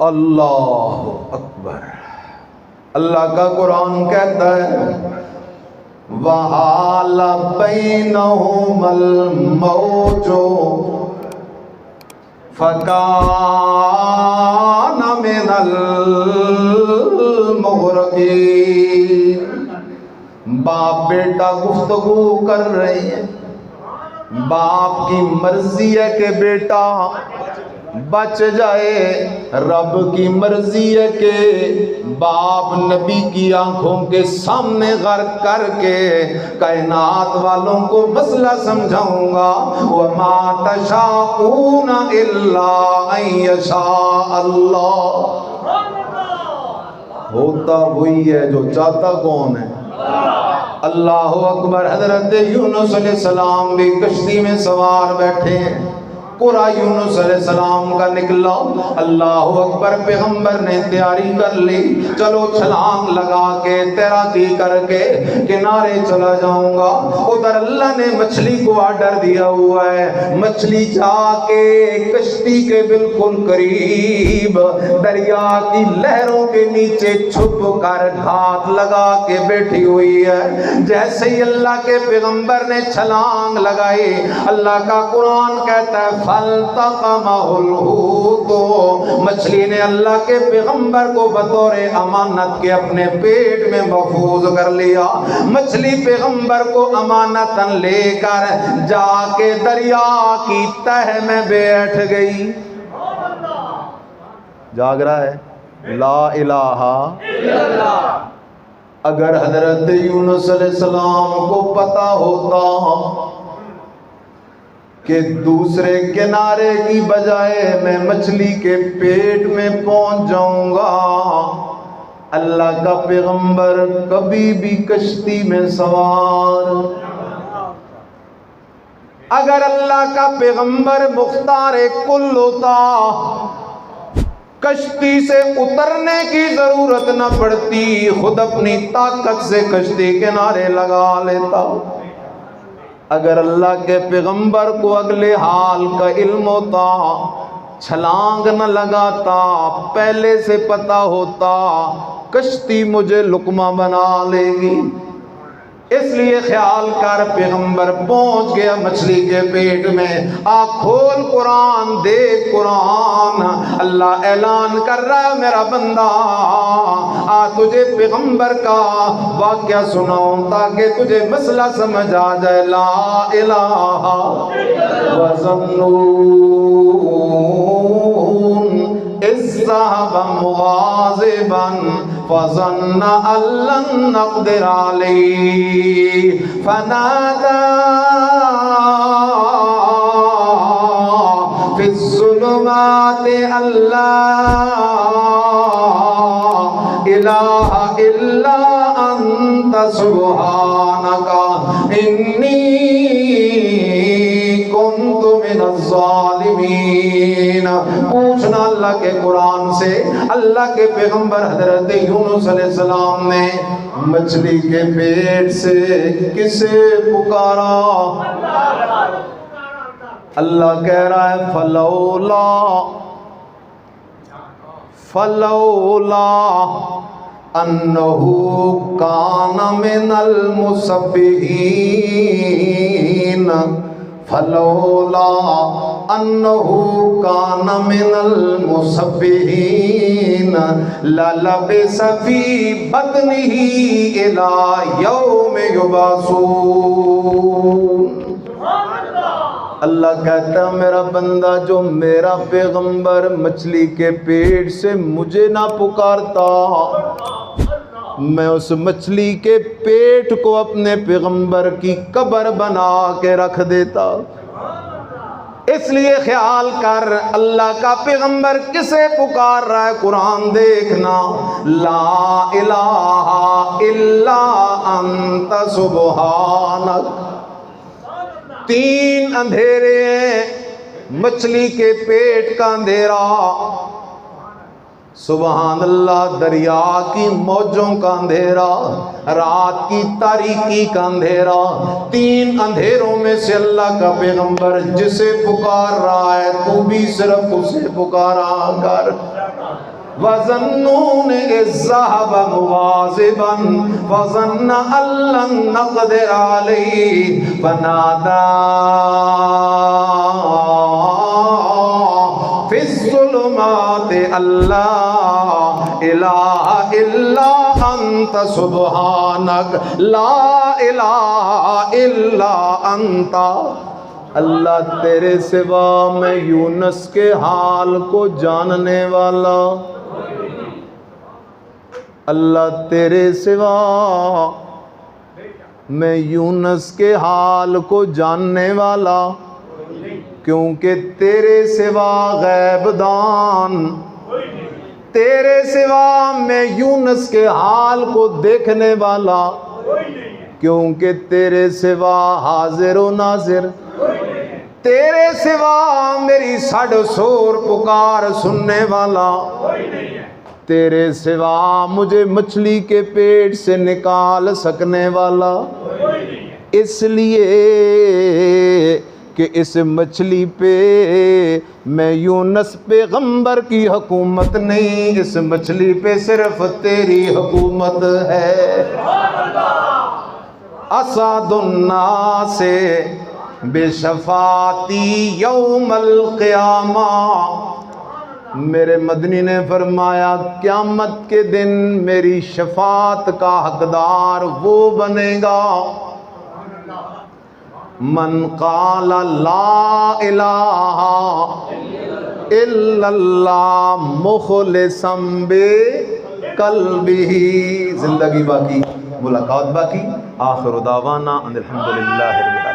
اللہ اکبر۔ اللہ کا قرآن کہتا ہے وَحَالَ بَيْنَهُمَ الْمَوْجُ فَكَانَ مِنَ الْمُغْرَقِينَ۔ باپ بیٹا گفتگو کر رہے ہیں، باپ کی مرضی ہے کہ بیٹا بچ جائے، رب کی مرضی ہے کہ باپ نبی کی آنکھوں کے سامنے غرق کر کے کائنات والوں کو مسئلہ سمجھاؤں گا۔ وَمَا تَشَاءُونَ إِلَّا أَن يَشَاءَ اللَّهُ۔ ہوتا وہی ہے جو چاہتا کون ہے؟ اللہ اکبر۔ حضرت یونس علیہ السلام بھی کشتی میں سوار بیٹھے ہیں، قرآ یونس علیہ السلام کا نکلا، اللہ اکبر، پیغمبر نے تیاری کر لی، چلو چھلانگ لگا کے تیراکی کر کے کنارے چلا جاؤں گا۔ ادھر اللہ نے مچھلی کو آرڈر دیا ہوا ہے، مچھلی جا کے کشتی کے بالکل قریب دریا کی لہروں کے نیچے چھپ کر گھات لگا کے بیٹھی ہوئی ہے۔ جیسے ہی اللہ کے پیغمبر نے چھلانگ لگائی، اللہ کا قرآن کہتا ہے فَالْتَقَمَهُ الْحُوتُ، مچھلی نے اللہ کے پیغمبر کو بطور امانت کے اپنے پیٹ میں محفوظ کر لیا۔ مچھلی پیغمبر کو امانتاً لے کر جا کے دریا کی تہ میں بیٹھ گئی۔ جاگ رہا ہے؟ لا الہ الا اللہ۔ اگر حضرت یونس علیہ السلام کو پتا ہوتا کہ دوسرے کنارے کی بجائے میں مچھلی کے پیٹ میں پہنچ جاؤں گا، اللہ کا پیغمبر کبھی بھی کشتی میں سوار۔ اگر اللہ کا پیغمبر مختار کل ہوتا، کشتی سے اترنے کی ضرورت نہ پڑتی، خود اپنی طاقت سے کشتی کنارے لگا لیتا۔ اگر اللہ کے پیغمبر کو اگلے حال کا علم ہوتا، چھلانگ نہ لگاتا، پہلے سے پتا ہوتا کشتی مجھے لقمہ بنا لے گی۔ اس لیے خیال کر پیغمبر پہنچ گیا مچھلی کے پیٹ میں۔ آنکھ کھول قرآن دیکھ قرآن، اللہ اعلان کر رہا ہے میرا بندہ تجھے پیغمبر کا واقعہ سناؤں تاکہ تجھے مسئلہ سمجھ آ جائے۔ لا الہ وَظَنُّونَ إِذ ذَّهَبَ مُغَاضِبًا فَظَنَّ أَن لَّن نَّقْدِرَ عَلَيْهِ فَنَادَىٰ فِي الظُّلُمَاتِ أَن لَّا إِلَٰهَ إِلَّا أَنتَ سُبْحَانَكَ إِنِّي كُنتُ مِنَ الظَّالِمِينَ۔ پوچھنا اللہ کے قرآن سے، اللہ کے پیغمبر حضرت یونس علیہ السلام نے مچھلی کے پیٹ سے کسے پکارا؟ اللہ کہہ رہا ہے فلولا انہو کان من المسبحین، فلولا انہو کان من المسبحین للبث فی بطنہ الی یوم یبعثون۔ اللہ کہتا ہے میرا بندہ جو میرا پیغمبر مچھلی کے پیٹ سے مجھے نہ پکارتا، میں اس مچھلی کے پیٹ کو اپنے پیغمبر کی قبر بنا کے رکھ دیتا۔ اس لیے خیال کر اللہ کا پیغمبر کسے پکار رہا ہے، قرآن دیکھنا، لا الہ الا انت سبحانک۔ تین اندھیرے ہیں، مچھلی کے پیٹ کا اندھیرا، سبحان اللہ، دریا کی موجوں کا اندھیرا، رات کی تاریکی کا اندھیرا۔ تین اندھیروں میں سے اللہ کا پیغمبر جسے پکار رہا ہے تو بھی صرف اسے پکارا کر۔ وَظَنُّونِ إِذْ ذَهَبَ مُغَاضِبًا فَظَنَّ أَن لَّن نَّقْدِرَ عَلَيْهِ فَنَادَىٰ فِي الظُّلُمَاتِ أَن لَّا إِلَٰهَ إِلَّا أَنتَ سُبْحَانَكَ لَا إِلَٰهَ إِلَّا أَنتَ۔ اللہ تیرے سوا میں یونس کے حال کو جاننے والا، اللہ تیرے سوا میں یونس کے حال کو جاننے والا، کیونکہ تیرے سوا غیب دان، تیرے سوا میں یونس کے حال کو دیکھنے والا، کیونکہ تیرے سوا حاضر و ناظر، تیرے سوا میری سڑ سور پکار سننے والا، تیرے سوا مجھے مچھلی کے پیٹ سے نکال سکنے والا، اس لیے کہ اس مچھلی پہ میں یونس پیغمبر کی حکومت نہیں، اس مچھلی پہ صرف تیری حکومت ہے۔ اسعد الناس بشفاعتی یوم القیامہ، میرے مدنی نے فرمایا قیامت کے دن میری شفاعت کا حقدار وہ بنے گا من قال لا الہ الا اللہ مخلصا بقلبہ۔ زندگی باقی، ملاقات باقی، آخر دعوانا ان الحمدللہ رب العالمین۔